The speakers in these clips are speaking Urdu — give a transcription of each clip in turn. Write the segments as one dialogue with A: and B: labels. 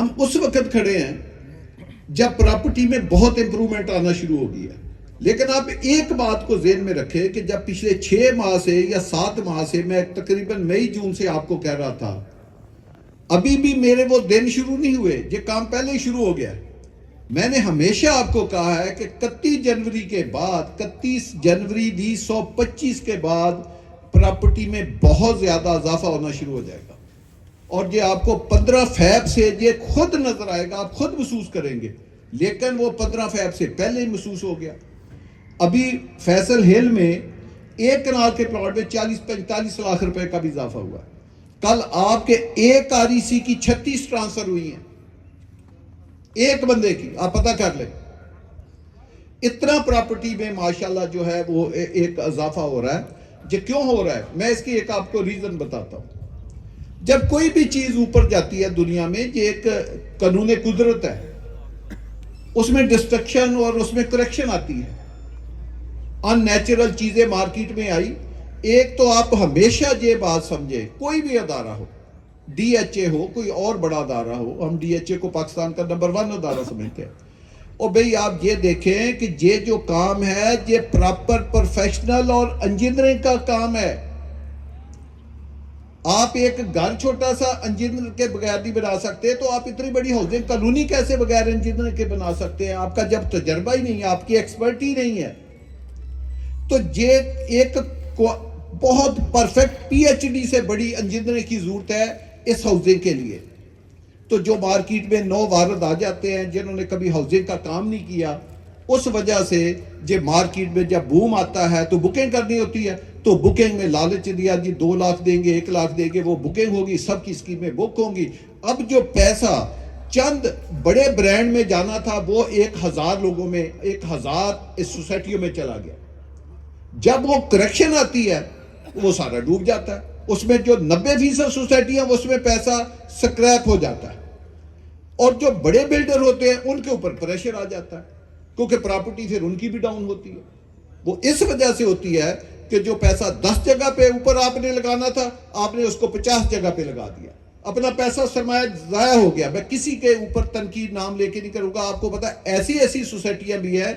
A: ہم اس وقت کھڑے ہیں جب پراپرٹی میں بہت امپرومنٹ آنا شروع ہو گیا. لیکن آپ ایک بات کو ذہن میں رکھیں کہ جب پچھلے 6 ماہ سے یا 7 ماہ سے میں تقریباً مئی جون سے آپ کو کہہ رہا تھا، ابھی بھی میرے وہ دن شروع نہیں ہوئے، یہ کام پہلے ہی شروع ہو گیا. میں نے ہمیشہ آپ کو کہا ہے کہ 31 جنوری کے بعد، 31 جنوری 2025 کے بعد پراپرٹی میں بہت زیادہ اضافہ ہونا شروع ہو جائے گا. اور یہ آپ کو 15 فیب سے یہ خود نظر آئے گا، آپ خود محسوس کریں گے. لیکن وہ 15 فیب سے پہلے ہی محسوس ہو گیا. ابھی فیصل ہل میں ایک کنال کے پلاٹ میں 40-45 لاکھ روپے کا بھی اضافہ ہوا ہے. کل آپ کے ایک آر ای سی کی 36 ٹرانسفر ہوئی ہیں، ایک بندے کی، آپ پتہ کر لیں. اتنا پراپرٹی میں ماشاءاللہ جو ہے وہ ایک اضافہ ہو رہا ہے. یہ کیوں ہو رہا ہے؟ میں اس کی ایک آپ کو ریزن بتاتا ہوں. جب کوئی بھی چیز اوپر جاتی ہے دنیا میں، یہ ایک قانون قدرت ہے، اس میں ڈسٹرکشن اور اس میں کریکشن آتی ہے. ان نیچرل چیزیں مارکیٹ میں آئی. ایک تو آپ ہمیشہ یہ بات سمجھیں، کوئی بھی ادارہ ہو، ڈی ایچ اے ہو، کوئی اور بڑا ادارہ ہو، ہم ڈی ایچ اے کو پاکستان کا نمبر 1 ادارہ سمجھتے ہیں. اور بھئی آپ یہ دیکھیں کہ یہ جو کام ہے یہ پراپر پروفیشنل اور انجینئرنگ کا کام ہے. آپ ایک گھر چھوٹا سا انجینئر کے بغیر نہیں بنا سکتے، تو آپ اتنی بڑی ہاؤسنگ کالونی کیسے بغیر انجینئر کے بنا سکتے ہیں؟ آپ کا جب تجربہ ہی نہیں ہے، آپ کی ایکسپرٹ ہی نہیں ہے. تو یہ ایک بہت پرفیکٹ پی ایچ ڈی سے بڑی انجینئرنگ کی ضرورت ہے اس ہاؤسنگ کے لیے. تو جو مارکیٹ میں نو وارد آ جاتے ہیں جنہوں نے کبھی ہاؤسنگ کا کام نہیں کیا، اس وجہ سے جو مارکیٹ میں جب بوم آتا ہے تو بکنگ کرنی ہوتی ہے، تو بکنگ میں لالچ دیا جی 2 لاکھ دیں گے، 1 لاکھ دیں گے، وہ بکنگ ہوگی، سب کی اسکیمیں بک ہوں گی. اب جو پیسہ چند بڑے برانڈ میں جانا تھا وہ 1000 لوگوں میں، 1000 اس سوسائٹیوں میں چلا گیا. جب وہ کریکشن آتی ہے وہ سارا ڈوب جاتا ہے. اس میں جو 90% سوسائٹیاں اس میں پیسہ سکریپ ہو جاتا ہے. اور جو بڑے بلڈر ہوتے ہیں ان کے اوپر پریشر آ جاتا ہے، کیونکہ پراپرٹی پھر ان کی بھی ڈاؤن ہوتی ہے. وہ اس وجہ سے ہوتی ہے کہ جو پیسہ 10 جگہ پہ اوپر آپ نے لگانا تھا، آپ نے اس کو 50 جگہ پہ لگا دیا. اپنا پیسہ سرمایہ ضائع ہو گیا. میں کسی کے اوپر تنقید نام لے کے نہیں کروں گا. آپ کو پتا ہے ایسی سوسائٹیاں بھی ہیں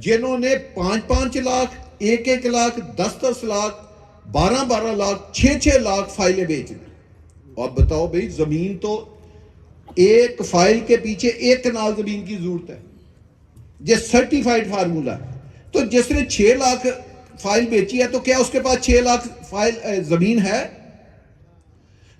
A: جنہوں نے 5-5 لاکھ، 1-1 لاکھ، 10-10 لاکھ، 12-12 لاکھ، 6-6 لاکھ فائلیں بیچ دی. اور بتاؤ بھئی، زمین تو ایک فائل کے پیچھے 1 کنال زمین کی ضرورت ہے. یہ سرٹیفائیڈ فارمولہ ہے. تو جس نے 6 لاکھ فائل بیچی ہے تو کیا اس کے پاس 6 لاکھ فائل زمین ہے؟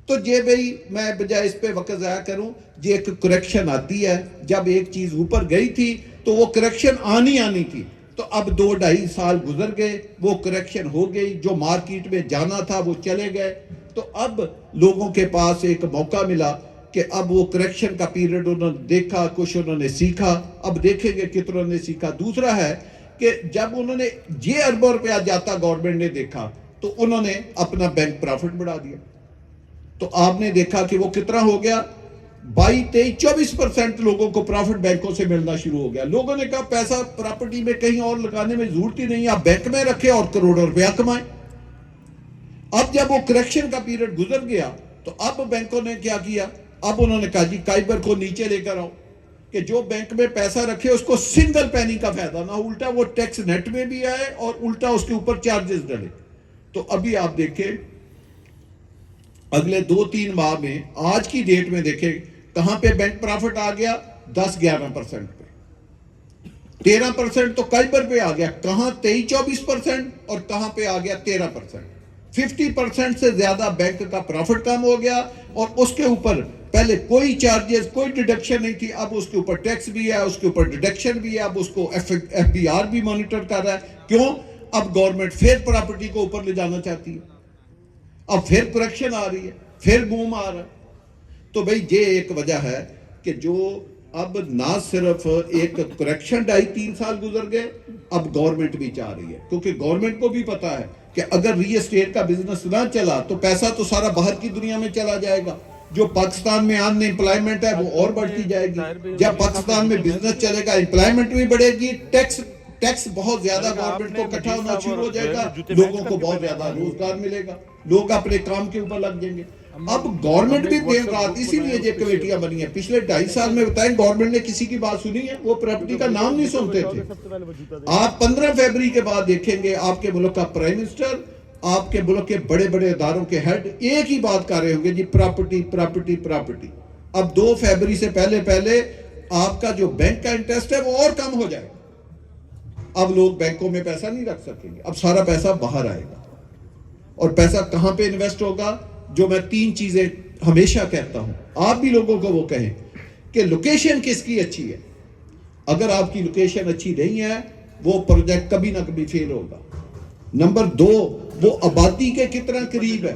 A: تو یہ بھئی میں بجائے اس پہ وقت ضائع کروں، یہ ایک کریکشن آتی ہے. جب ایک چیز اوپر گئی تھی تو وہ کریکشن آنی تھی. تو اب 2-2.5 سال گزر گئے، وہ کریکشن ہو گئی. جو مارکیٹ میں جانا تھا وہ چلے گئے. تو اب لوگوں کے پاس ایک موقع ملا کہ اب وہ کریکشن کا پیریڈ انہوں نے دیکھا، کچھ انہوں نے سیکھا. اب دیکھیں گے کتنوں نے سیکھا. دوسرا ہے کہ جب انہوں نے یہ اربوں روپیہ جاتا گورنمنٹ نے دیکھا تو انہوں نے اپنا بینک پرافٹ بڑھا دیا. تو آپ نے دیکھا کہ وہ کتنا ہو گیا، 22-23-24% لوگوں کو پرافٹ بینکوں سے ملنا شروع ہو گیا. لوگوں نے کہا پیسہ پراپرٹی میں کہیں اور لگانے میں ضرورت ہی نہیں، آپ بینک میں رکھیں اور کروڑوں روپیہ کمائیں. اب جب وہ کریکشن کا پیریڈ گزر گیا تو اب بینکوں نے کیا کیا؟ اب انہوں نے کہا جی کائبر کو نیچے لے کر آؤ کہ جو بینک میں پیسہ رکھے اس کو سنگل پینی کا فائدہ نہ، الٹا وہ ٹیکس نیٹ میں بھی آئے اور الٹا اس کے اوپر چارجز ڈلے. تو ابھی آپ دیکھیں اگلے 2-3 ماہ میں، آج کی ڈیٹ میں دیکھیں کہاں پہ بینک پرافٹ آ گیا، 10-11% پہ. 13% تو کائبر پہ آ گیا. کہاں 23-24% اور کہاں پہ آ گیا 13%. 50% سے زیادہ بینک کا پرافٹ کم ہو گیا. اور اس کے اوپر پہلے کوئی چارجز، کوئی ڈیڈکشن نہیں تھی، اب اس کے اوپر ٹیکس بھی ہے، اس کے اوپر ڈیڈکشن بھی ہے. اب اس کو ایف بی آر بھی مانیٹر کر رہا ہے. کیوں؟ اب گورنمنٹ پھر پراپرٹی کو اوپر لے جانا چاہتی ہے. اب پھر کریکشن آ رہی ہے، پھر بوم آ رہا ہے. تو بھئی یہ ایک وجہ ہے کہ جو اب نہ صرف ایک کریکشن 2.5-3 سال گزر گئے، اب گورنمنٹ بھی چاہ رہی ہے، کیونکہ گورنمنٹ کو بھی پتا ہے کہ اگر ریل اسٹیٹ کا بزنس نہ چلا تو پیسہ تو سارا باہر کی دنیا میں چلا جائے گا. جو پاکستان میں ان امپلائمنٹ ہے وہ اور بڑھتی جائے گی. جب پاکستان میں بزنس چلے گا امپلائمنٹ بھی بڑھے گی، ٹیکس بہت زیادہ گورنمنٹ کو اکٹھا ہونا شروع ہو جائے گا، لوگوں کو بہت زیادہ روزگار ملے گا، لوگ اپنے کام کے اوپر لگ جائیں گے. اب گورنمنٹ بھی دیر رات اسی لیے یہ کمیٹیاں بنی ہیں. پچھلے 2.5 سال میں بتائیں گورنمنٹ نے کسی کی بات سنی ہے؟ وہ پراپرٹی کا نام نہیں سنتے تھے. آپ 15 فروری کے بعد دیکھیں گے آپ کے ملک کا پرائم منسٹر, آپ کے ملک کے بڑے بڑے اداروں کے ہیڈ ایک ہی بات کر رہے ہوں گے, جی پراپرٹی پراپرٹی پراپرٹی. اب 2 فروری سے پہلے آپ کا جو بینک کا انٹرسٹ ہے وہ اور کم ہو جائے گا. اب لوگ بینکوں میں پیسہ نہیں رکھ سکیں گے, اب سارا پیسہ باہر آئے گا. اور پیسہ کہاں پہ انویسٹ ہوگا؟ جو میں 3 چیزیں ہمیشہ کہتا ہوں, آپ بھی لوگوں کو وہ کہیں کہ لوکیشن کس کی اچھی ہے. اگر آپ کی لوکیشن اچھی نہیں ہے وہ پروجیکٹ کبھی نہ کبھی فیل ہوگا. نمبر 2, وہ آبادی کے کتنا قریب ہے.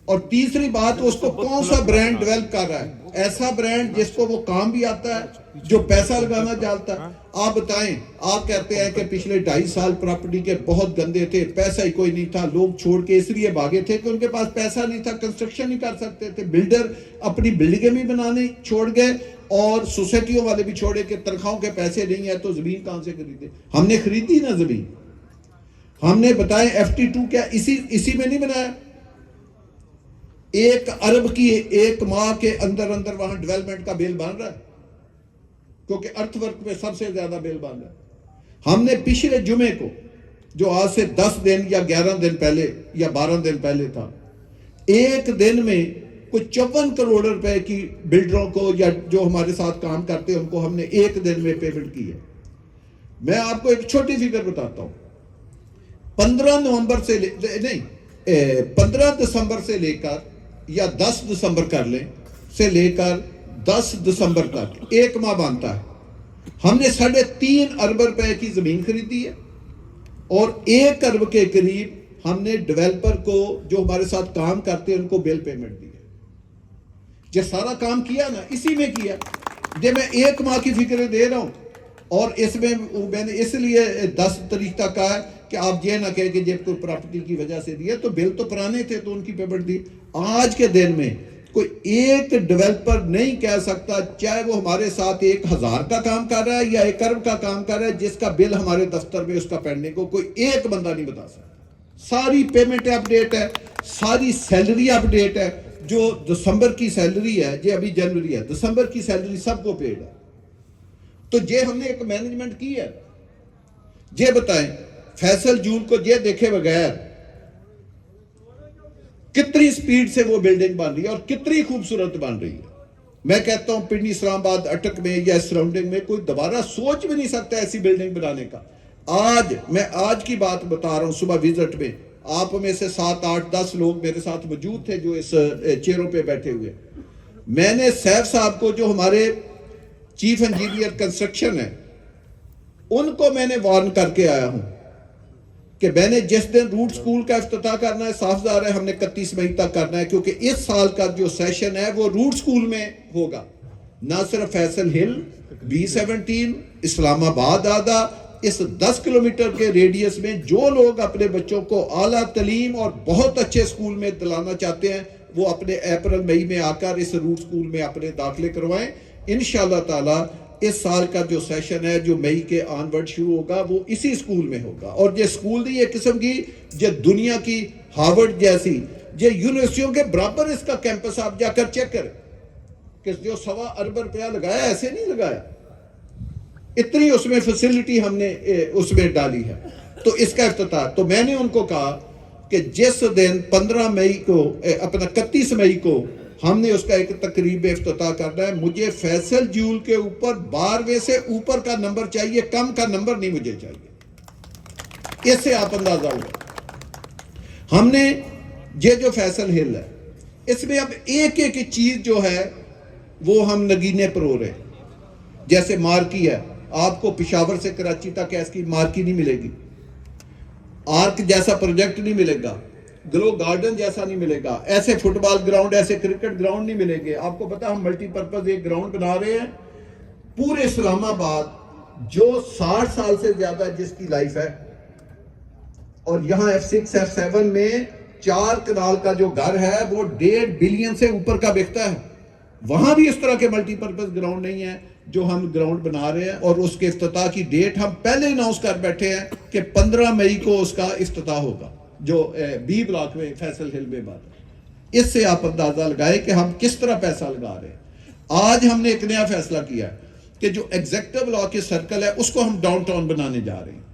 A: اور تیسری بات, اس کو کون سا برانڈ ڈیولپ کر رہا ہے, ایسا برانڈ جس کو وہ کام بھی آتا ہے, جو پیسہ لگانا جانتا ہے. آپ بتائیں, آپ کہتے ہیں کہ پچھلے 2.5 سال پراپرٹی کے بہت گندے تھے, پیسہ ہی کوئی نہیں تھا, لوگ چھوڑ کے اس لیے بھاگے تھے کہ ان کے پاس پیسہ نہیں تھا, کنسٹرکشن نہیں کر سکتے تھے, بلڈر اپنی بلڈنگیں بھی بنانے چھوڑ گئے اور سوسائٹیوں والے بھی چھوڑے کہ تنخواہوں کے پیسے نہیں ہیں تو زمین کہاں سے خریدے. ہم نے خریدی نا زمین, ہم نے بتائیں FT2 کیا اسی میں نہیں بنایا. 1 ارب کی 1 ماہ کے اندر وہاں ڈیولپمنٹ کا بل بن رہا ہے, کیونکہ ارتھ ورک میں سب سے زیادہ بل بن رہا ہے. ہم نے پچھلے جمعے کو, جو آج سے 10 دن یا 11 دن پہلے یا 12 دن پہلے تھا, ایک دن میں کوئی 54 کروڑ روپے کی بلڈروں کو یا جو ہمارے ساتھ کام کرتے ہیں ان کو ہم نے ایک دن میں پیمنٹ کی ہے. میں آپ کو ایک چھوٹی فگر بتاتا ہوں. 15 دسمبر سے لے کر یا 10 دسمبر کر لیں سے لے کر 10 دسمبر تک 1 ماہ بنتا ہے. ہم نے 3.5 ارب روپے کی زمین خریدی ہے اور 1 ارب کے قریب ہم نے ڈیولپر کو جو ہمارے ساتھ کام کرتے ہیں ان کو بل پیمنٹ دی ہے. جو سارا کام کیا نا اسی میں کیا. جب میں 1 ماہ کی فکریں دے رہا ہوں اور اس میں نے اس لیے 10 تاریخ تک کہا ہے کہ آپ یہ نہ کہیں کہ جب کوئی پراپرٹی کی وجہ سے دیا, تو بل تو پرانے تھے تو ان کی پیمنٹ دی. آج کے دن میں کوئی ایک ڈیولپر نہیں کہہ سکتا, چاہے وہ ہمارے ساتھ 1000 کا کام کر رہا ہے یا 1 ارب کا کام کر رہا ہے, جس کا بل ہمارے دفتر میں اس کا پینڈنگ ہو, کوئی ایک بندہ نہیں بتا سکتا. ساری پیمنٹ اپ ڈیٹ ہے, ساری سیلری اپ ڈیٹ ہے. جو دسمبر کی سیلری ہے, یہ ابھی جنوری ہے, دسمبر کی سیلری سب کو پیڈ ہے. تو یہ ہم نے ایک مینجمنٹ کی ہے. یہ بتائیں فیصل جول کو یہ دیکھے بغیر کتنی سپیڈ سے وہ بلڈنگ بن رہی ہے اور کتنی خوبصورت بن رہی ہے. میں کہتا ہوں پنڈی, اسلام آباد, اٹک میں یا سراؤنڈنگ میں کوئی دوبارہ سوچ بھی نہیں سکتا ایسی بلڈنگ بنانے کا. میں آج کی بات بتا رہا ہوں. صبح وزٹ میں آپ میں سے 7, 8, 10 لوگ میرے ساتھ موجود تھے جو اس چیئروں پہ بیٹھے ہوئے. میں نے سیف صاحب کو, جو ہمارے چیف انجینئر کنسٹرکشن ہے, ان کو میں نے وارن کر کے آیا ہوں کہ میں نے جس دن روٹ سکول کا افتتاح کرنا ہے, صاف ظاہر ہے ہم نے 31 مئی تک کرنا ہے, کیونکہ اس سال کا جو سیشن ہے وہ روٹ سکول میں ہوگا. نہ صرف فیصل ہل, B17, اسلام آباد آدھا, اس 10 کلومیٹر کے ریڈیس میں جو لوگ اپنے بچوں کو اعلیٰ تعلیم اور بہت اچھے سکول میں دلانا چاہتے ہیں, وہ اپنے اپریل مئی میں آ کر اس روٹ سکول میں اپنے داخلے کروائیں. انشاءاللہ تعالی اس سال کا جو سیشن ہے جو مئی کے آن ورڈ شروع ہوگا وہ اسی سکول میں ہوگا. اور یہ سکول نہیں ایک قسم کی جو دنیا کی ہارورڈ جیسی یہ یونیورسٹیوں کے برابر اس کا کیمپس آپ جا کر چیک کریں کہ جو 1.25 ارب روپیہ لگایا ایسے نہیں لگایا, اتنی اس میں فیسلٹی ہم نے اس میں ڈالی ہے. تو اس کا افتتاح, تو میں نے ان کو کہا کہ جس دن 15 مئی کو اپنا 31 مئی کو ہم نے اس کا ایک تقریب افتتاح کرنا ہے, مجھے فیصل جول کے اوپر 12ویں سے اوپر کا نمبر چاہیے, کم کا نمبر نہیں مجھے چاہیے. اس سے آپ اندازہ ہوگا. ہم نے یہ جو فیصل ہل ہے اس میں اب ایک ایک چیز جو ہے وہ ہم نگینے پرو رہے. جیسے مارکی ہے, آپ کو پشاور سے کراچی تک ایسی مارکی نہیں ملے گی, آرک جیسا پروجیکٹ نہیں ملے گا, گلو گارڈن جیسا نہیں ملے گا, ایسے فٹ بال گراؤنڈ, ایسے کرکٹ گراؤنڈ نہیں ملیں گے. آپ کو پتا ہم ملٹی پرپز ایک گراؤنڈ بنا رہے ہیں پورے اسلام آباد جو 60 سال سے زیادہ جس کی لائف ہے, اور یہاں F6 F7 میں 4 کنال کا جو گھر ہے وہ 1.5 بلین سے اوپر کا بکتا ہے. وہاں بھی اس طرح کے ملٹی پرپز گراؤنڈ نہیں ہے جو ہم گراؤنڈ بنا رہے ہیں, اور اس کے افتتاح کی ڈیٹ ہم پہلے اناؤنس کر بیٹھے ہیں کہ 15 مئی کو اس کا افتتاح ہوگا جو B بلاک میں فیصل ہل میں بات ہے. اس سے آپ اندازہ لگائیں کہ ہم کس طرح پیسہ لگا رہے ہیں۔ آج ہم نے ایک نیا فیصلہ کیا ہے کہ جو ایگزیکٹو لا کے سرکل ہے اس کو ہم ڈاؤن ٹاؤن بنانے جا رہے ہیں۔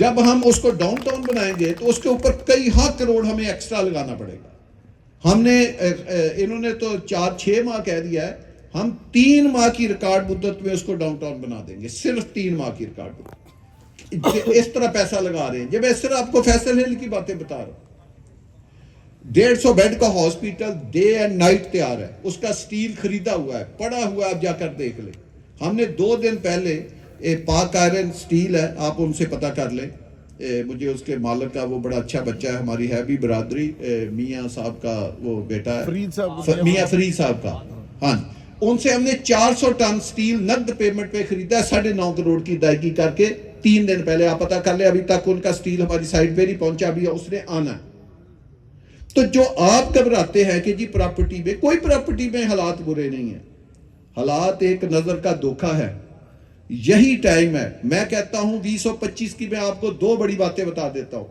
A: جب ہم اس کو ڈاؤن ٹاؤن بنائیں گے تو اس کے اوپر کئی ہزار کروڑ ہمیں ایکسٹرا لگانا پڑے گا۔ ہم نے انہوں نے تو 4-6 ماہ کہہ دیا ہے، ہم 3 ماہ کی ریکارڈ مدت میں اس کو ڈاؤن ٹاؤن بنا دیں گے، صرف 3 ماہ کی ریکارڈ مدت۔ اس طرح پیسہ لگا رہے ہیں۔ جب اس طرح آپ کو فیصل ہل کی باتیں بتا رہا ہوں، 150 بیڈ کا ہاسپیٹل ڈے اینڈ نائٹ تیار ہے، اس کا سٹیل خریدا ہوا ہے، پڑا ہوا ہے، آپ جا کر دیکھ لیں۔ ہم نے 2 دن پہلے پاک آئرن سٹیل ہے، آپ ان سے پتہ کر لیں، مجھے اس کے مالک کا وہ بڑا اچھا بچہ ہے، ہماری ہے بھی برادری، میاں صاحب کا وہ بیٹا ہے، میاں فرید صاحب کا، ہاں، ان سے ہم نے 400 ٹن سٹیل نقد پیمنٹ پہ خریدا ہے، 9.5 کروڑ کی ادائیگی کر کے 3 دن پہلے۔ آپ پتہ کر لیں، ابھی تک ان کا سٹیل ہماری سائٹ پہ نہیں پہنچا، ابھی اس نے آنا ہے۔ تو جو آپ گھبراتے ہیں کہ جی پراپرٹی میں، کوئی پراپرٹی میں حالات برے نہیں ہیں، حالات ایک نظر کا دھوکہ ہے۔ یہی ٹائم ہے، میں کہتا ہوں 2025 کی، میں آپ کو 2 بڑی باتیں بتا دیتا ہوں۔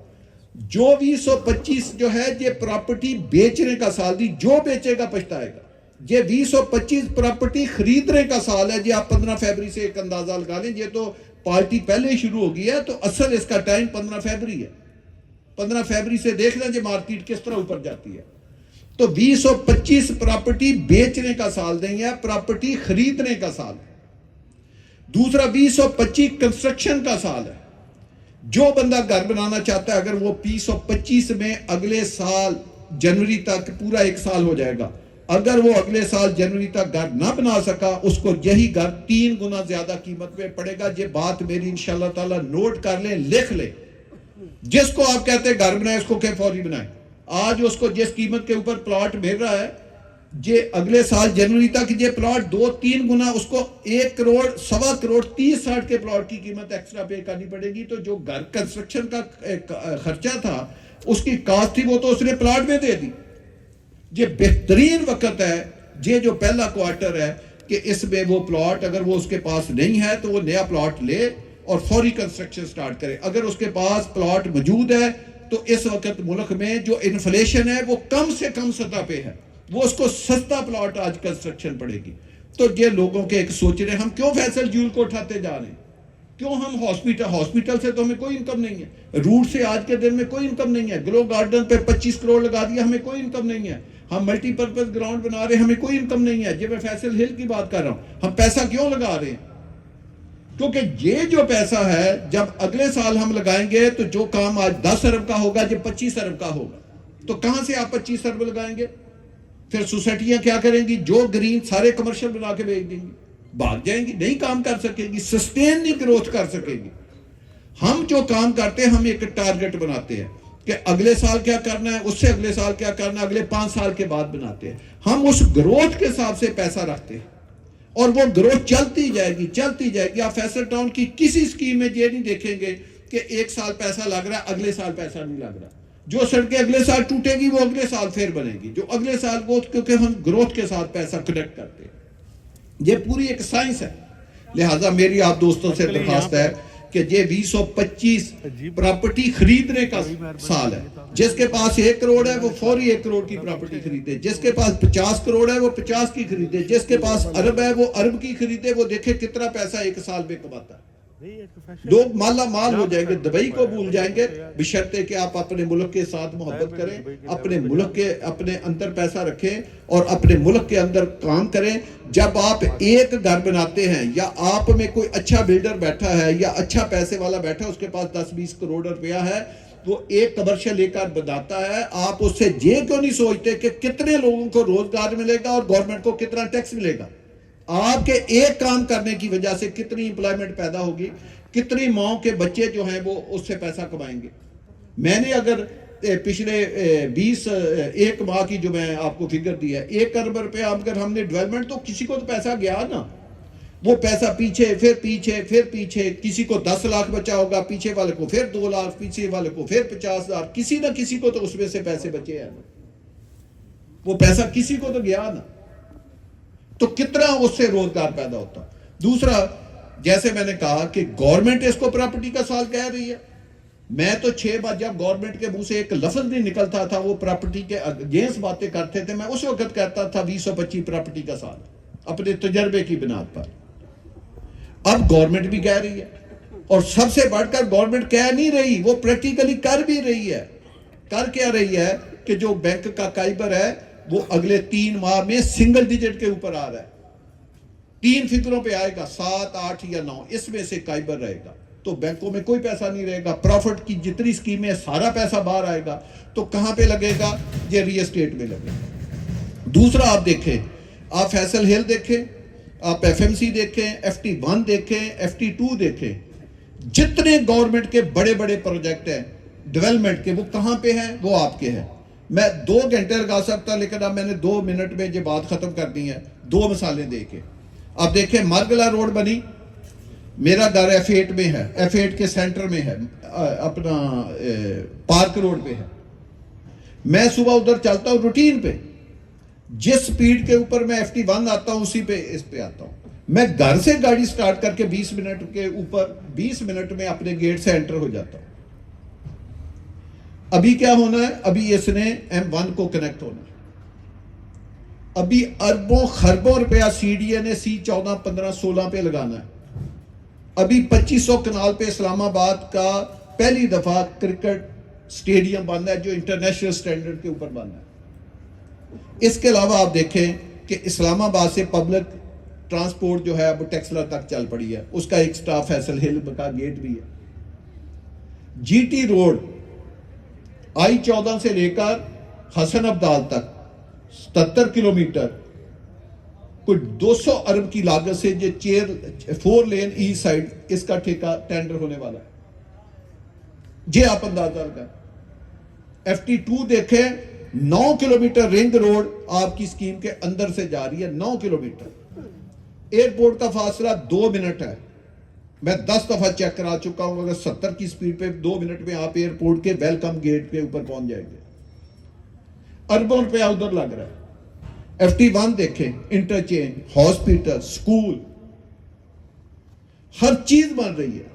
A: جو 2025 جو ہے یہ پراپرٹی بیچنے کا سال دی، جو بیچے گا پچھتائے گا۔ یہ 2025 پراپرٹی خریدنے کا سال ہے جی۔ آپ 15 فیبری سے ایک اندازہ لگا لیں، یہ تو پارٹی پہلے شروع ہو گئی ہے، تو اصل اس کا ٹائم 15 فیبری ہے۔ 15 فیبری سے دیکھ لیں جی مارکیٹ کس طرح اوپر جاتی ہے۔ تو 2025 پراپرٹی بیچنے کا سال نہیں ہے، پراپرٹی خریدنے کا سال ہے۔ دوسرا 2025 کنسٹرکشن کا سال ہے۔ جو بندہ گھر بنانا چاہتا ہے، اگر وہ 2025 میں اگلے سال جنوری تک، پورا 1 سال ہو جائے گا، اگر وہ اگلے سال جنوری تک گھر نہ بنا سکا، اس کو یہی گھر 3 گنا زیادہ قیمت پہ پڑے گا۔ یہ بات میری انشاءاللہ تعالی نوٹ کر لیں، لکھ لیں۔ جس کو آپ کہتے ہیں گھر بنائیں، اس کو کہ فوری بنائیں۔ آج اس کو جس قیمت کے اوپر پلاٹ مل رہا ہے، یہ اگلے سال جنوری تک یہ پلاٹ 2-3 گنا، اس کو 1 کروڑ 1.25 کروڑ 30-60 کے پلاٹ کی قیمت ایکسٹرا پے کرنی پڑے گی۔ تو جو گھر کنسٹرکشن کا خرچہ تھا، اس کی کاسٹ تھی، وہ تو اس نے پلاٹ میں دے دی۔ یہ بہترین وقت ہے، یہ جو پہلا کوارٹر ہے، کہ اس میں وہ پلاٹ، اگر وہ اس کے پاس نہیں ہے تو وہ نیا پلاٹ لے اور فوری کنسٹرکشن سٹارٹ کرے۔ اگر اس کے پاس پلاٹ موجود ہے تو اس وقت ملک میں جو انفلیشن ہے وہ کم سے کم سطح پہ ہے، وہ اس کو سستا پلاٹ آج کنسٹرکشن پڑے گی۔ تو یہ لوگوں کے ایک سوچ رہے ہیں، ہم کیوں فیصل جیول کو اٹھاتے جا رہے ہیں؟ کیوں ہم ہاسپیٹل سے تو ہمیں کوئی انکم نہیں ہے، روٹ سے آج کے دن میں کوئی انکم نہیں ہے، گلو گارڈن پہ 25 کروڑ لگا دیا، ہمیں کوئی انکم نہیں ہے، ہم ملٹی پرپز گراؤنڈ بنا رہے ہیں، ہمیں کوئی انکم نہیں ہے۔ جب میں فیصل ہل کی بات کر رہا ہوں، ہم پیسہ کیوں لگا رہے ہیں؟ کیونکہ یہ جو پیسہ ہے، جب اگلے سال ہم لگائیں گے تو جو کام آج 10 ارب کا ہوگا، جب 25 ارب کا ہوگا، تو کہاں سے آپ 25 ارب لگائیں گے؟ پھر سوسائٹیاں کیا کریں گی؟ جو گرین سارے کمرشل بنا کے بیچ دیں گی، بھاگ جائیں گی، نہیں کام کر سکے گی، سسٹین نہیں گروتھ کر سکے گی۔ ہم جو کام کرتے ہیں، ہم ایک ٹارگٹ بناتے ہیں کہ اگلے سال کیا کرنا ہے، اس سے اگلے سال کیا کرنا ہے، اگلے 5 سال کے بعد بناتے ہیں۔ ہم اس گروتھ کے حساب سے پیسہ رکھتے ہیں، اور وہ گروتھ چلتی جائے گی، چلتی جائے گی۔ آپ فیصل ٹاؤن کی کسی سکیم میں یہ نہیں دیکھیں گے کہ 1 سال پیسہ لگ رہا ہے، اگلے سال پیسہ نہیں لگ رہا۔ جو سڑکیں اگلے سال ٹوٹے گی، وہ اگلے سال پھر بنے گی، جو اگلے سال کو، کیونکہ ہم گروتھ کے ساتھ پیسہ کنیکٹ کرتے ہیں۔ یہ پوری ایک سائنس ہے۔ لہٰذا میری آپ دوستوں سے درخواست ہے کہ یہ 2025 پراپرٹی خریدنے کا سال ہے۔ جس کے پاس 1 کروڑ ہے وہ فوری 1 کروڑ کی پراپرٹی خریدے، جس کے پاس 50 کروڑ ہے وہ 50 کی خریدے، جس کے پاس ارب ہے وہ ارب کی خریدے۔ وہ دیکھے کتنا پیسہ 1 سال میں کماتا ہے۔ لوگ مالا مال ہو جائیں گے، دبئی کو بھول جائیں گے، بشرطے کہ آپ اپنے ملک کے ساتھ محبت کریں، اپنے ملک کے اپنے اندر پیسہ رکھیں اور اپنے ملک کے اندر کام کریں۔ جب آپ ایک گھر بناتے ہیں، یا آپ میں کوئی اچھا بلڈر بیٹھا ہے یا اچھا پیسے والا بیٹھا ہے، اس کے پاس 10-20 کروڑ روپیہ ہے، وہ ایک کمرشل لے کر بناتا ہے، آپ اس سے یہ کیوں نہیں سوچتے کہ کتنے لوگوں کو روزگار ملے گا اور گورنمنٹ کو کتنا ٹیکس ملے گا؟ آپ کے ایک کام کرنے کی وجہ سے کتنی امپلائمنٹ پیدا ہوگی، کتنی ماں کے بچے جو ہیں وہ اس سے پیسہ کمائیں گے۔ میں نے اگر پچھلے 1 ماہ کی جو میں آپ کو فگر دی ہے، 1 ارب روپے اگر ہم نے ڈیولپمنٹ، تو کسی کو تو پیسہ گیا نا، وہ پیسہ پیچھے پھر پیچھے پھر پیچھے، کسی کو 10 لاکھ بچا ہوگا، پیچھے والے کو پھر 2 لاکھ، پیچھے والے کو پھر 50,000، کسی نہ کسی کو تو اس میں سے پیسے بچے ہیں، وہ پیسہ کسی کو تو گیا نا۔ تو کتنا اس سے روزگار پیدا ہوتا۔ دوسرا، جیسے میں نے کہا کہ گورنمنٹ اس کو پراپرٹی کا سال کہہ رہی ہے، میں تو 6 بار جب گورنمنٹ کے منہ سے ایک لفظ نہیں نکلتا تھا وہ پراپرٹی کے اگینسٹ باتیں کرتے تھے، میں اس وقت کہتا تھا 2025 پراپرٹی کا سال اپنے تجربے کی بنا پر. اب گورنمنٹ بھی کہہ رہی ہے، اور سب سے بڑھ کر گورنمنٹ کہہ نہیں رہی، وہ پریکٹیکلی کر بھی رہی ہے. کر کیا رہی ہے کہ جو بینک کا کائبر ہے وہ اگلے 3 ماہ میں سنگل ڈیجٹ کے اوپر آ رہا ہے، 3 فگروں پہ آئے گا، 7 8 یا 9، اس میں سے کائبر رہے گا. تو بینکوں میں کوئی پیسہ نہیں رہے گا، پروفٹ کی جتنی سکیمیں سارا پیسہ باہر آئے گا. تو کہاں پہ لگے گا؟ یہ ریل اسٹیٹ میں لگے گا. دوسرا آپ دیکھیں، آپ فیصل ہل دیکھیں، آپ ایف ایم سی دیکھیں، FT1 دیکھیں، FT2 دیکھیں، جتنے گورنمنٹ کے بڑے بڑے پروجیکٹ ہیں ڈیولپمنٹ کے، وہ کہاں پہ ہیں؟ وہ آپ کے ہیں. میں 2 گھنٹے لگا سکتا، لیکن اب میں نے 2 منٹ میں یہ بات ختم کرنی ہے. 2 مثالیں دے کے آپ دیکھیں، مارگلا روڈ بنی، میرا گھر F8 میں ہے، F8 کے سینٹر میں ہے، اپنا پارک روڈ پہ ہے. میں صبح ادھر چلتا ہوں روٹین پہ، جس سپیڈ کے اوپر میں FT1 آتا ہوں اسی پہ اس پہ آتا ہوں. میں گھر سے گاڑی سٹارٹ کر کے 20 منٹ کے اوپر 20 منٹ میں اپنے گیٹ سے انٹر ہو جاتا ہوں. ابھی کیا ہونا ہے؟ ابھی اس نے M1 کو کنیکٹ ہونا ہے. ابھی اربوں خربوں روپیہ CDA نے C14 15 16 پہ لگانا ہے. ابھی 2500 کنال پہ اسلام آباد کا پہلی دفعہ کرکٹ سٹیڈیم بننا ہے جو انٹرنیشنل سٹینڈرڈ کے اوپر بننا ہے. اس کے علاوہ آپ دیکھیں کہ اسلام آباد سے پبلک ٹرانسپورٹ جو ہے اب ٹیکسلا تک چل پڑی ہے، اس کا ایک سٹاف فیصل ہل کا گیٹ بھی ہے. GT روڈ I14 سے لے کر حسن عبدال تک 77 کلومیٹر، کوئی 200 ارب کی لاگت سے یہ 4 لین ایسٹ سائڈ، اس کا ٹھیکہ ٹینڈر ہونے والا ہے. یہ آپ اندازہ لگائیں. FT2 دیکھیں، 9 کلومیٹر رنگ روڈ آپ کی سکیم کے اندر سے جا رہی ہے، 9 کلومیٹر. ایئرپورٹ کا فاصلہ 2 منٹ ہے. میں 10 دفعہ چیک کرا چکا ہوں، اگر 70 کی سپیڈ پہ 2 منٹ میں آپ ایئرپورٹ کے ویلکم گیٹ کے اوپر پہنچ جائیں گے. اربوں روپیہ ادھر لگ رہا ہے. FT1 دیکھیں، انٹرچینج، ہاسپیٹل، سکول، ہر چیز بن رہی ہے.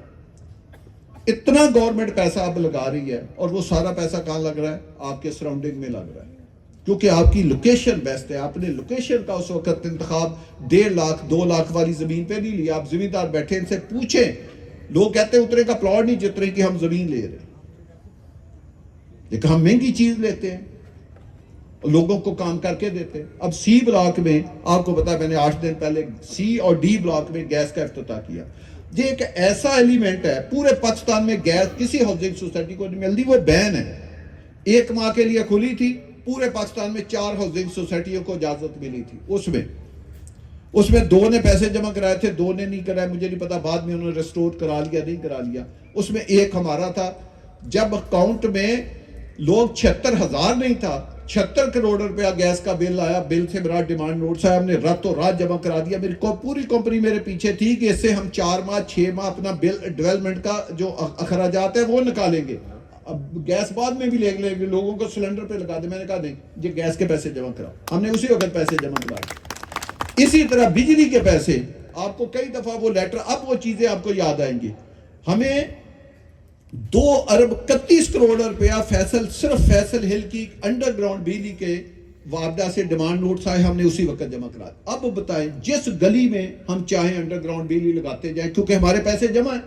A: اتنا گورنمنٹ پیسہ اب لگا رہی ہے، اور وہ سارا پیسہ کہاں لگ رہا ہے؟ آپ کے سراؤنڈنگ میں لگ رہا ہے، کیونکہ آپ کی لوکیشن بیسٹ ہے. آپ نے لوکیشن کا اس وقت انتخاب 1.5 لاکھ 2 لاکھ والی زمین پہ نہیں لیا. آپ زمیندار بیٹھے ان سے پوچھیں، لوگ کہتے ہیں اتنے کا پلاٹ نہیں جتنے کی ہم زمین لے رہے ہیں، لیکن ہم مہنگی چیز لیتے ہیں، لوگوں کو کام کر کے دیتے ہیں. اب C بلاک میں آپ کو پتا ہے، میں نے 8 دن پہلے C اور D بلاک میں گیس کا افتتاح کیا. یہ ایک ایسا ایلیمنٹ ہے، پورے پاکستان میں گیس کسی ہاؤسنگ سوسائٹی کو نہیں ملتی، وہ بین ہے. 1 ماہ کے لیے کھلی تھی، پورے پاکستان میں 4 ہاؤسنگ سوسائٹیوں کو اجازت ملی تھی. اس میں 2 نے پیسے جمع کرائے تھے، 2 نے نہیں کرائے، مجھے نہیں پتا بعد میں انہوں نے ریسٹور کرا لیا نہیں کرا لیا. اس میں 1 ہمارا تھا. جب اکاؤنٹ میں لوگ 76,000 نہیں تھا، 76 کروڑ روپیہ گیس کا بل آیا. بل سے میرا ڈیمانڈ نوٹس آیا، ہم نے راتوں رات جمع کرا دیا. میری پوری کمپنی میرے پیچھے تھی کہ اس سے ہم 4 ماہ 6 ماہ اپنا بل ڈیولپمنٹ کا جو اخراجات ہیں وہ نکالیں گے. اب گیس بعد میں بھی لے لیں گے، لوگوں کو سلنڈر پہ لگا دیں. میں نے کہا نہیں، یہ گیس کے پیسے جمع کراؤ. ہم نے اسی وقت پیسے جمع کرائے. اسی طرح بجلی کے پیسے، آپ کو کئی دفعہ وہ لیٹر، اب وہ چیزیں آپ کو یاد آئیں گی. ہمیں 2 ارب 31 کروڑ روپیہ صرف فیصل ہل کی انڈر گراؤنڈ بجلی کے وابدہ سے ڈیمانڈ نوٹس آئے، ہم نے اسی وقت جمع کرا. اب بتائیں، جس گلی میں ہم چاہیں انڈر گراؤنڈ بجلی لگاتے جائیں، کیونکہ ہمارے پیسے جمع ہیں.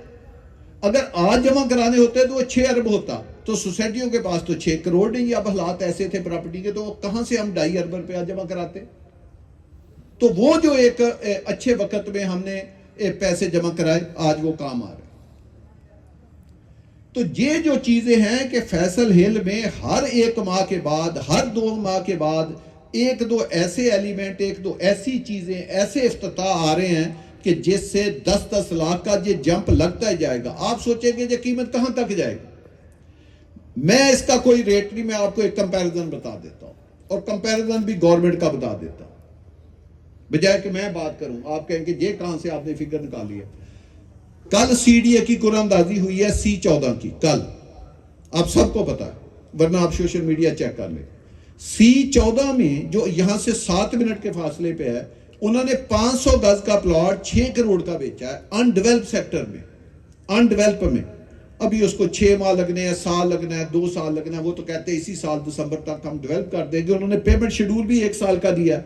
A: اگر آج جمع کرانے ہوتے تو وہ 6 ارب ہوتا، تو سوسائٹیوں کے پاس تو 6 کروڑ نہیں. اب حالات ایسے تھے پراپرٹی کے، تو کہاں سے ہم 2.5 ارب روپیہ جمع کراتے؟ تو وہ جو ایک اچھے وقت میں ہم نے پیسے جمع کرائے، آج وہ کام آ رہے. تو یہ جو چیزیں ہیں کہ فیصل ہل میں ہر 1 ماہ کے بعد، ہر 2 ماہ کے بعد 1-2 ایسے ایلیمنٹ، 1-2 ایسی چیزیں، ایسے افتتاح آ رہے ہیں کہ جس سے 10-10 لاکھ کا یہ جمپ لگتا ہی جائے گا. آپ سوچیں کہ یہ قیمت کہاں تک جائے گا. میں اس کا کوئی ریٹ نہیں، میں آپ کو ایک کمپیریزن بتا دیتا ہوں، اور کمپیریزن بھی گورنمنٹ کا بتا دیتا ہوں، بجائے کہ میں بات کروں. آپ کہیں کہ یہ کہاں سے آپ نے فگر نکالی ہے. کل CDA کی قرآن اندازی ہوئی ہے C14 کی، کل آپ سب کو پتا ہے، ورنہ آپ سوشل میڈیا چیک کر لیں. C14 میں جو یہاں سے 7 منٹ کے فاصلے پہ ہے، انہوں نے 500 گز کا پلاٹ 6 کروڑ کا بیچا ہے، انڈیولپ سیکٹر میں، انڈیولپ میں. ابھی اس کو 6 ماہ لگنے ہیں، سال لگنا ہے، 2 سال لگنا ہے، وہ تو کہتے ہیں اسی سال دسمبر تک ہم ڈیولپ کر دیں گے. انہوں نے پیمنٹ شیڈول بھی 1 سال کا دیا.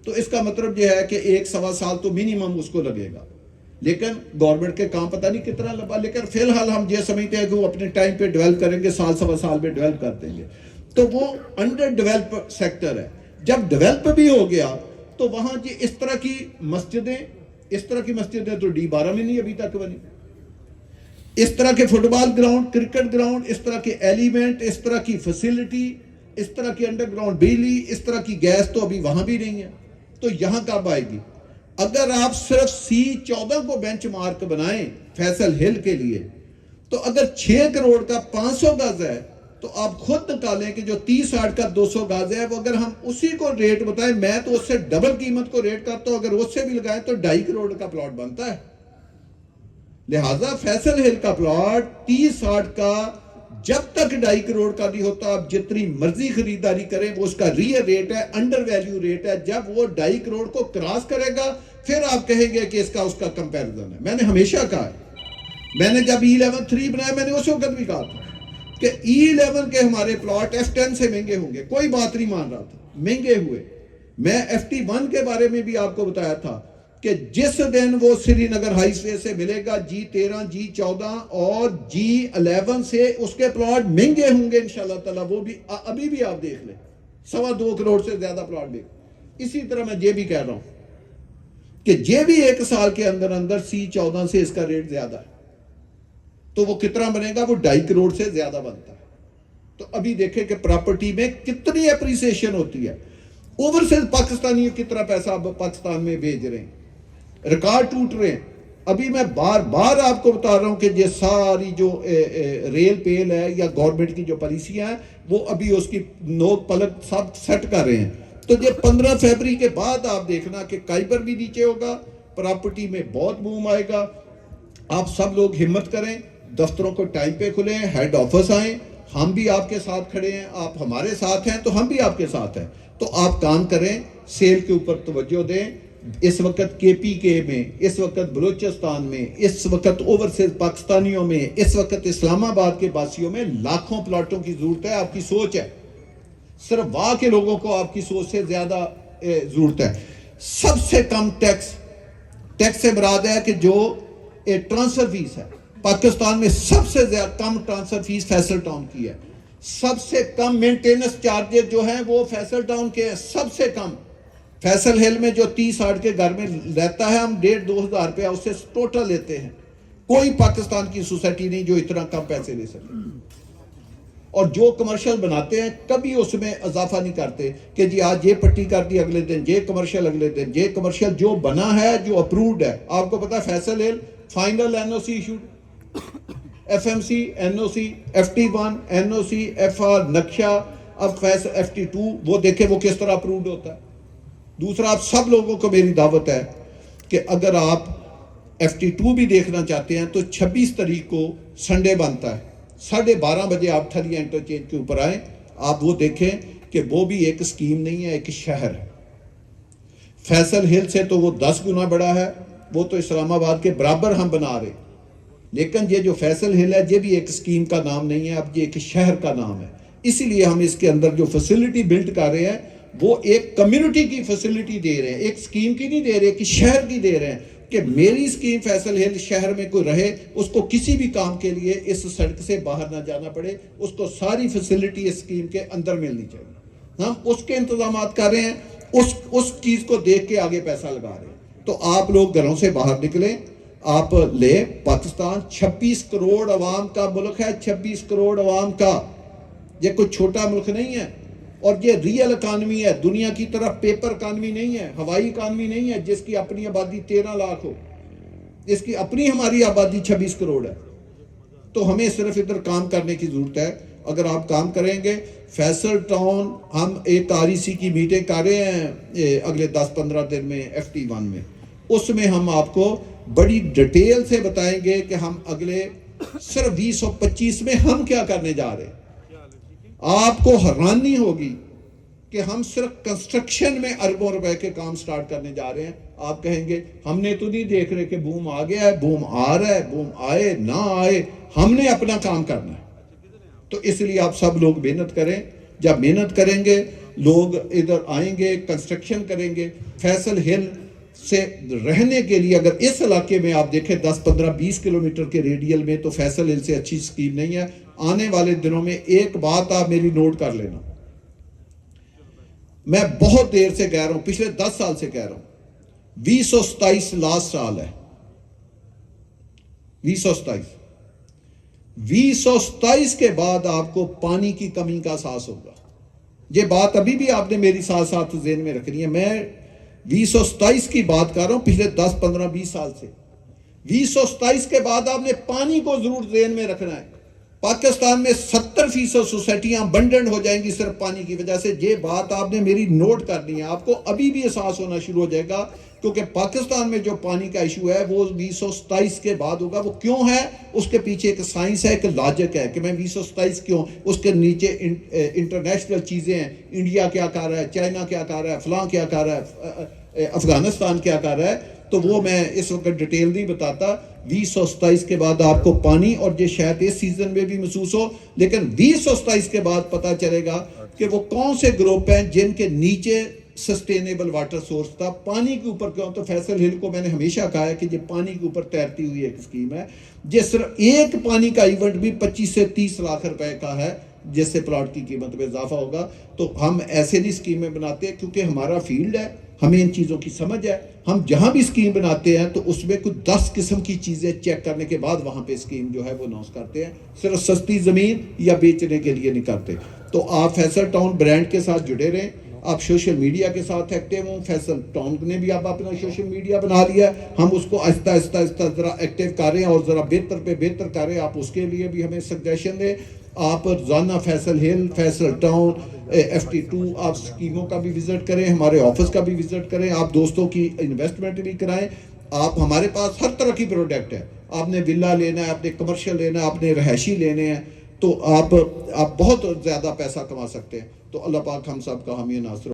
A: تو اس کا مطلب یہ ہے کہ 1 سوا سال تو منیمم اس کو لگے گا. لیکن گورنمنٹ کے کام پتہ نہیں کتنا لمبا، لیکن فی الحال ہم یہ سمجھتے ہیں کہ وہ اپنے ٹائم پہ ڈیولپ کریں گے، سال سوا سال میں ڈیولپ کر دیں گے. تو وہ انڈر ڈیولپ سیکٹر ہے. جب ڈیولپ بھی ہو گیا تو وہاں جی اس طرح کی مسجدیں تو D12 میں نہیں ابھی تک بنی. اس طرح کے فٹ بال گراؤنڈ، کرکٹ گراؤنڈ، اس طرح کے ایلیمنٹ، اس طرح کی فیسلٹی، اس طرح کی انڈر گراؤنڈ بجلی، اس طرح کی گیس تو ابھی وہاں بھی نہیں ہے. تو یہاں کب آئے گی؟ اگر آپ صرف C14 کو بینچ مارک بنائیں فیصل ہل کے لیے، تو اگر 6 کروڑ کا 500 گز ہے تو آپ خود نکالیں کہ جو 30-60 کا 200 گز ہے، وہ اگر ہم اسی کو ریٹ بتائیں، میں تو اس سے ڈبل قیمت کو ریٹ کرتا ہوں، اگر اس سے بھی لگائیں تو 2.5 کروڑ کا پلاٹ بنتا ہے. لہٰذا فیصل ہل کا پلاٹ 30-60 کا جب تک 2.5 کروڑ کا نہیں ہوتا، آپ جتنی مرضی خریداری کریں، وہ اس کا ریئل ریٹ ہے، انڈر ویلیو ریٹ ہے. جب وہ 2.5 کروڑ کو کراس کرے گا پھر آپ کہیں گے کہ اس کا کمپیریزن ہے. میں نے ہمیشہ کہا ہے، میں نے جب E11-3 بنایا میں نے اس وقت بھی کہا تھا کہ E11 کے ہمارے پلاٹ F10 سے مہنگے ہوں گے. کوئی بات نہیں مان رہا تھا، مہنگے ہوئے. میں FT1 کے بارے میں بھی آپ کو بتایا تھا کہ جس دن وہ سری نگر ہائی وے سے ملے گا، G13 G14 اور G11 سے اس کے پلاٹ مہنگے ہوں گے انشاءاللہ تعالیٰ. وہ بھی ابھی بھی آپ دیکھ لیں، 2.25 کروڑ سے زیادہ پلاٹ دیکھ. اسی طرح میں یہ بھی کہہ رہا ہوں کہ یہ بھی 1 سال کے اندر C14 سے اس کا ریٹ زیادہ ہے. تو وہ کتنا بنے گا؟ وہ 2.5 کروڑ سے زیادہ بنتا ہے. تو ابھی دیکھیں کہ پراپرٹی میں کتنی اپریسیشن ہوتی ہے. اوورسیز پاکستانی کتنا پیسہ اب پاکستان میں بھیج رہے ہیں، ریکارڈ ٹوٹ رہے ہیں. ابھی میں بار بار آپ کو بتا رہا ہوں کہ یہ ساری جو ریل پیل ہے یا گورنمنٹ کی جو پالیسیاں ہیں، وہ ابھی اس کی نوک پلک سب سیٹ کر رہے ہیں. تو یہ 15 فروری کے بعد آپ دیکھنا کہ کائبر بھی نیچے ہوگا، پراپرٹی میں بہت بوم آئے گا. آپ سب لوگ ہمت کریں، دفتروں کو ٹائم پہ کھلیں، ہیڈ آفس آئیں. ہم بھی آپ کے ساتھ کھڑے ہیں، آپ ہمارے ساتھ ہیں تو ہم بھی آپ کے ساتھ ہیں. تو آپ کام کریں، سیل کے اوپر توجہ دیں. اس وقت KPK میں، اس وقت بلوچستان میں، اس وقت اوورسیز پاکستانیوں میں، اس وقت اسلام آباد کے باسیوں میں لاکھوں پلاٹوں کی ضرورت ہے. آپ کی سوچ ہے، صرف وہاں کے لوگوں کو آپ کی سوچ سے زیادہ ضرورت ہے. سب سے کم ٹیکس سے مراد ہے کہ جو ٹرانسفر فیس ہے پاکستان میں، سب سے زیادہ کم ٹرانسفر فیس فیصل ٹاؤن کی ہے. سب سے کم مینٹیننس چارجز جو ہیں وہ فیصل ٹاؤن کے ہیں، سب سے کم. فیصل ہل میں جو 30-60 کے گھر میں رہتا ہے، ہم 1,500-2,000 روپیہ اس سے ٹوٹل لیتے ہیں. کوئی پاکستان کی سوسائٹی نہیں جو اتنا کم پیسے لے سکے. اور جو کمرشل بناتے ہیں کبھی اس میں اضافہ نہیں کرتے کہ جی آج یہ پٹی کر دی، اگلے دن یہ کمرشل، اگلے دن یہ کمرشل. جو بنا ہے، جو اپروڈ ہے، آپ کو پتا ہے فیصل ہل final NOC issued, FMC NOC، FT1 NOC، FR نقشہ، اب FT2 وہ دیکھیں وہ کس طرح اپروڈ ہوتا ہے. دوسرا، آپ سب لوگوں کو میری دعوت ہے کہ اگر آپ FT2 بھی دیکھنا چاہتے ہیں تو 26 تاریخ کو سنڈے بنتا ہے، 12:30 بجے آپ تھلیا انٹرچینج کے اوپر آئیں. آپ وہ دیکھیں کہ وہ بھی ایک اسکیم نہیں ہے، ایک شہر ہے. فیصل ہل سے تو وہ 10 گنا بڑا ہے، وہ تو اسلام آباد کے برابر ہم بنا رہے. لیکن یہ جو فیصل ہل ہے، یہ بھی ایک اسکیم کا نام نہیں ہے، اب یہ ایک شہر کا نام ہے. اسی لیے ہم اس کے اندر جو فیسلٹی بلڈ کر رہے ہیں وہ ایک کمیونٹی کی فیسلٹی دے رہے ہیں، ایک اسکیم کی نہیں دے رہے، کہ شہر کی دے رہے ہیں کہ میری اسکیم فیصل ہل شہر میں کوئی رہے، اس کو کسی بھی کام کے لیے اس سڑک سے باہر نہ جانا پڑے، اس کو ساری فیسلٹی اس اسکیم کے اندر ملنی چاہیے. ہم اس کے انتظامات کر رہے ہیں، اس چیز کو دیکھ کے آگے پیسہ لگا رہے ہیں. تو آپ لوگ گھروں سے باہر نکلیں، آپ لے. پاکستان 26 کروڑ عوام کا ملک ہے، 26 کروڑ عوام کا. یہ کوئی چھوٹا ملک نہیں ہے، اور یہ ریئل اکانومی ہے. دنیا کی طرح پیپر اکانومی نہیں ہے، ہوائی اکانومی نہیں ہے جس کی اپنی آبادی 13 لاکھ ہو. اس کی اپنی ہماری آبادی 26 کروڑ ہے. تو ہمیں صرف ادھر کام کرنے کی ضرورت ہے. اگر آپ کام کریں گے، فیصل ٹاؤن ہم ایک REC کی میٹنگ کر رہے ہیں اگلے 10-15 دن میں FT1 میں. اس میں ہم آپ کو بڑی ڈیٹیل سے بتائیں گے کہ ہم اگلے صرف 2025 میں ہم کیا کرنے جا رہے ہیں. آپ کو حیرانی ہوگی کہ ہم صرف کنسٹرکشن میں اربوں روپے کے کام سٹارٹ کرنے جا رہے ہیں. آپ کہیں گے ہم نے تو نہیں دیکھ رہے کہ بوم آ گیا ہے، بوم آ رہا ہے، بوم آئے نہ آئے، ہم نے اپنا کام کرنا ہے. تو اس لیے آپ سب لوگ محنت کریں. جب محنت کریں گے لوگ ادھر آئیں گے، کنسٹرکشن کریں گے. فیصل ہل سے رہنے کے لیے اگر اس علاقے میں آپ دیکھیں 10 15 20 کلومیٹر کے ریڈیل میں، تو فیصل ہل سے اچھی سکیم نہیں ہے. آنے والے دنوں میں ایک بات آپ میری نوٹ کر لینا، میں بہت دیر سے کہہ رہا ہوں، پچھلے 10 سال سے کہہ رہا ہوں، 2027 لاسٹ سال ہے. 2027 کے بعد آپ کو پانی کی کمی کا احساس ہوگا. یہ بات ابھی بھی آپ نے میری ساتھ ساتھ ذہن میں رکھنی ہے. میں 2027 کی بات کر رہا ہوں، پچھلے 10 15 20 سال سے. 2027 کے بعد آپ نے پانی کو ضرور ذہن میں رکھنا ہے. پاکستان میں 70% سوسائٹیاں بنڈنڈ ہو جائیں گی صرف پانی کی وجہ سے. یہ بات آپ نے میری نوٹ کرنی ہے. آپ کو ابھی بھی احساس ہونا شروع ہو جائے گا، کیونکہ پاکستان میں جو پانی کا ایشو ہے وہ 2027 کے بعد ہوگا. وہ کیوں ہے؟ اس کے پیچھے ایک سائنس ہے، ایک لاجک ہے کہ میں 2027 کیوں. اس کے نیچے انٹرنیشنل چیزیں ہیں. انڈیا کیا کر رہا ہے، چائنا کیا کر رہا ہے، فلاں کیا کر رہا ہے، افغانستان کیا کر رہا ہے. تو وہ میں اس وقت ڈیٹیل نہیں بتاتا. 2027 کے بعد آپ کو پانی، اور یہ شاید اس سیزن میں بھی محسوس ہو، لیکن 2027 کے بعد پتہ چلے گا کہ وہ کون سے گروپ ہیں جن کے نیچے سسٹینیبل واٹر سورس تھا. پانی کے اوپر کیوں؟ تو فیصل ہل کو میں نے ہمیشہ کہا ہے کہ یہ پانی کے اوپر تیرتی ہوئی ایک اسکیم ہے. یہ صرف ایک پانی کا ایونٹ بھی 25 سے 30 لاکھ روپے کا ہے، جس سے پلاٹ کی قیمت میں اضافہ ہوگا. تو ہم ایسے نہیں اسکیمیں بناتے، کیونکہ ہمارا فیلڈ ہے، ہمیں ان چیزوں کی سمجھ ہے. ہم جہاں بھی اسکیم بناتے ہیں تو اس میں کچھ 10 قسم کی چیزیں چیک کرنے کے بعد وہاں پہ اسکیم جو ہے وہ اناؤنس کرتے ہیں. صرف سستی زمین یا بیچنے کے لیے نہیں کرتے. تو آپ فیصل ٹاؤن برانڈ کے ساتھ جڑے رہیں. آپ سوشل میڈیا کے ساتھ ایکٹیو ہوں. فیصل ٹاؤن نے بھی آپ اپنا سوشل میڈیا بنا لیا ہے. ہم اس کو آہستہ آہستہ ذرا ایکٹیو کر رہے ہیں اور ذرا بہتر پہ بہتر کر رہے ہیں. آپ اس کے لیے بھی ہمیں سجیشن دیں. آپ روزانہ فیصل ہل، فیصل ٹاؤن، FT2 آپ اسکیموں کا بھی وزٹ کریں، ہمارے آفس کا بھی وزٹ کریں. آپ دوستوں کی انویسٹمنٹ بھی کرائیں. آپ ہمارے پاس ہر طرح کی پروڈکٹ ہے. آپ نے ولا لینا ہے، آپ نے کمرشل لینا ہے، آپ نے رہائشی لینے ہیں، تو آپ بہت زیادہ پیسہ کما سکتے ہیں. تو اللہ پاک ہم سب کا حامی و ناصر